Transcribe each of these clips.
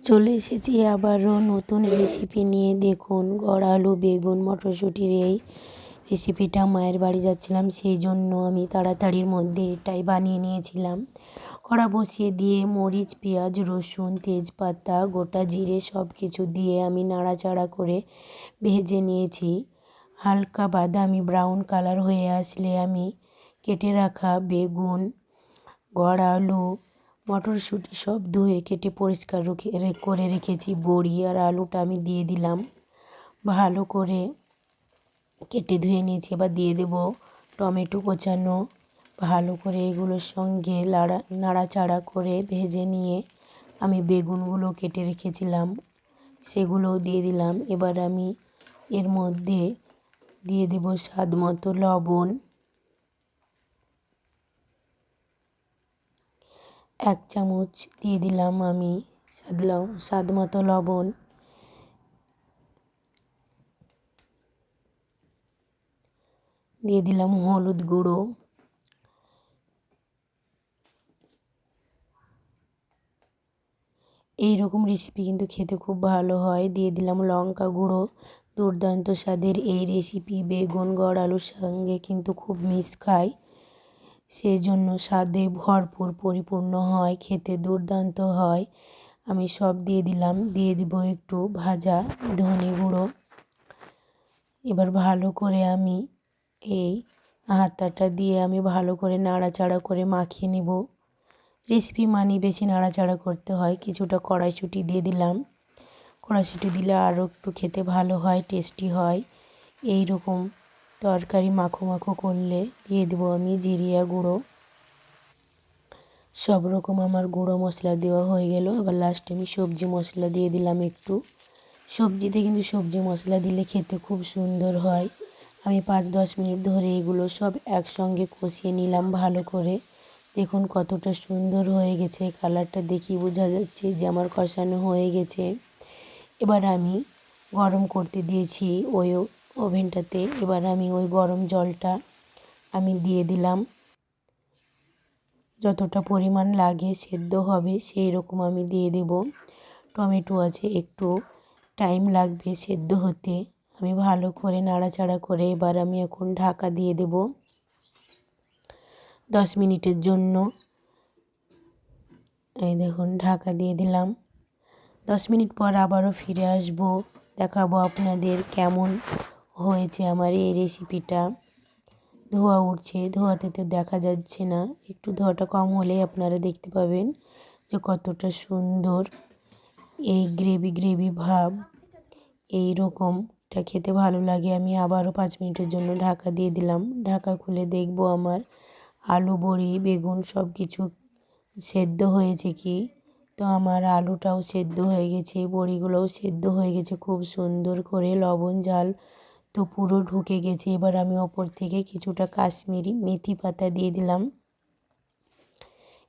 চলে এসেছি আবারও নতুন রেসিপি নিয়ে। দেখুন, গড় আলু বেগুন মটরশুঁটির এই রেসিপিটা মায়ের বাড়ি যাচ্ছিলাম, সেই জন্য আমি তাড়াতাড়ির মধ্যে এটাই বানিয়ে নিয়েছিলাম। কড়া বসিয়ে দিয়ে মরিচ পেঁয়াজ রসুন তেজপাতা গোটা জিরে সব কিছু দিয়ে আমি নাড়াচাড়া করে ভেজে নিয়েছি। হালকা বাদামি ব্রাউন কালার হয়ে আসলে আমি কেটে রাখা বেগুন গড় আলু মটরশুঁটি সব ধুয়ে কেটে পরিষ্কার করে রেখেছি বড়ি আর আলুটা আমি দিয়ে দিলাম। ভালো করে কেটে ধুয়ে নিয়েছি। এবার দিয়ে দেব টমেটো কোচানো। ভালো করে এগুলোর সঙ্গে নাড়াচাড়া করে ভেজে নিয়ে আমি বেগুনগুলো কেটে রেখেছিলাম সেগুলোও দিয়ে দিলাম। এবার আমি এর মধ্যে দিয়ে দেব স্বাদ মতো লবণ, 1 চামচ দিয়ে দিলাম আমি স্বাদ মতো লবণ। দিয়ে দিলাম হলুদ গুঁড়ো, এই রকম রেসিপি কিন্তু খেতে খুব ভালো হয়। দিয়ে দিলাম লঙ্কা গুঁড়ো। দুর্দান্ত স্বাদের এই রেসিপি বেগুন গড় আলুর সঙ্গে কিন্তু খুব মিশ খায়, সেই জন্য স্বাদে ভরপুর পরিপূর্ণ হয়, খেতে দুর্দান্ত হয়। আমি সব দিয়ে দিলাম। দিয়ে দিব একটু ভাজা ধনে গুঁড়ো। এবার ভালো করে আমি এই হাতাটা দিয়ে আমি ভালো করে নাড়াচাড়া করে মাখিয়ে নেব। রেসিপি মানে বেশি নাড়াচাড়া করতে হয়। কিছুটা কড়াইশুঁটি দিয়ে দিলাম। কড়াইশুঁটি দিলে আরও একটু খেতে ভালো হয়, টেস্টি হয়। এই রকম তরকারি মাখো মাখো করলে দিয়ে দেবো আমি জিরিয়া গুঁড়ো। সব রকম আমার গুঁড়ো মশলা দেওয়া হয়ে গেল। আবার লাস্টে আমি সবজি মশলা দিয়ে দিলাম একটু। সবজিতে কিন্তু সবজি মশলা দিলে খেতে খুব সুন্দর হয়। আমি 5-10 মিনিট ধরে এগুলো সব একসঙ্গে কষিয়ে নিলাম ভালো করে। দেখুন কতটা সুন্দর হয়ে গেছে, কালারটা দেখি বোঝা যাচ্ছে যে আমার কষানো হয়ে গেছে। এবার আমি গরম করতে দিয়েছি ওই ওভেনটাতে। এবার আমি ওই গরম জলটা আমি দিয়ে দিলাম। যতটা পরিমাণ লাগে সেদ্ধ হবে সেই রকম আমি দিয়ে দেব। টমেটো আছে, একটু টাইম লাগবে সেদ্ধ হতে। আমি ভালো করে নাড়াচাড়া করে এবার আমি এখন ঢাকা দিয়ে দেব 10 মিনিটের জন্য। এই দেখুন ঢাকা দিয়ে দিলাম। 10 মিনিট পর আবারও ফিরে আসব, দেখাবো আপনাদের কেমন হয়েছে আমার এই রেসিপিটা। ধোঁয়া উঠছে, ধোঁয়াতে তো দেখা যাচ্ছে না, একটু ধোঁয়াটা কম হলে আপনারা দেখতে পাবেন যে কতটা সুন্দর এই গ্রেভি ভাব। এই রকমটা খেতে ভালো লাগে। আমি আবারও 5 মিনিটের জন্য ঢাকা দিয়ে দিলাম। ঢাকা খুলে দেখব আমার আলু বড়ি বেগুন সব কিছু সেদ্ধ হয়েছে কি। তো আমার আলুটাও সেদ্ধ হয়ে গেছে, বড়িগুলোও সেদ্ধ হয়ে গেছে খুব সুন্দর করে, লবণ ঝাল তো পুরো ঢুকে গেছে। এবার আমি ওপর থেকে কিছুটা কাশ্মীরি মেথি পাতা দিয়ে দিলাম।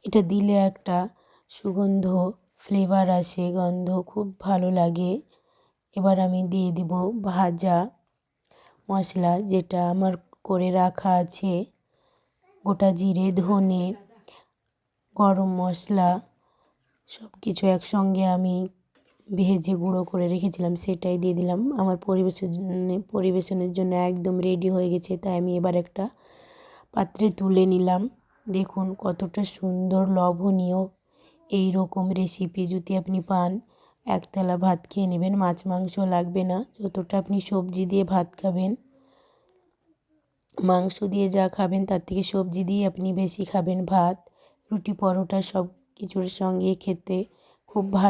এটা দিলে একটা সুগন্ধ ফ্লেভার আসে, গন্ধ খুব ভালো লাগে। এবার আমি দিয়ে দিব ভাজা মশলা যেটা আমার করে রাখা আছে, গোটা জিরে ধনে গরম মশলা সব কিছু একসঙ্গে আমি ভেজে গুঁড়ো করে রেখেছিলাম, সেটাই দিয়ে দিলাম। আমার পরিবেশনের জন্য একদম রেডি হয়ে গেছে। তাই আমি এবার একটা পাত্রে তুলে নিলাম। দেখুন কতটা সুন্দর লোভনীয়। এই রকম রেসিপি যদি আপনি পান, একতলা ভাত খেয়ে নেবেন, মাছ মাংস লাগবে না। যতটা আপনি সবজি দিয়ে ভাত খাবেন, মাংস দিয়ে যা খাবেন তার থেকে সবজি দিয়ে আপনি বেশি খাবেন ভাত। রুটি পরোটা সব কিছুর সঙ্গে খেতে খুব ভালো।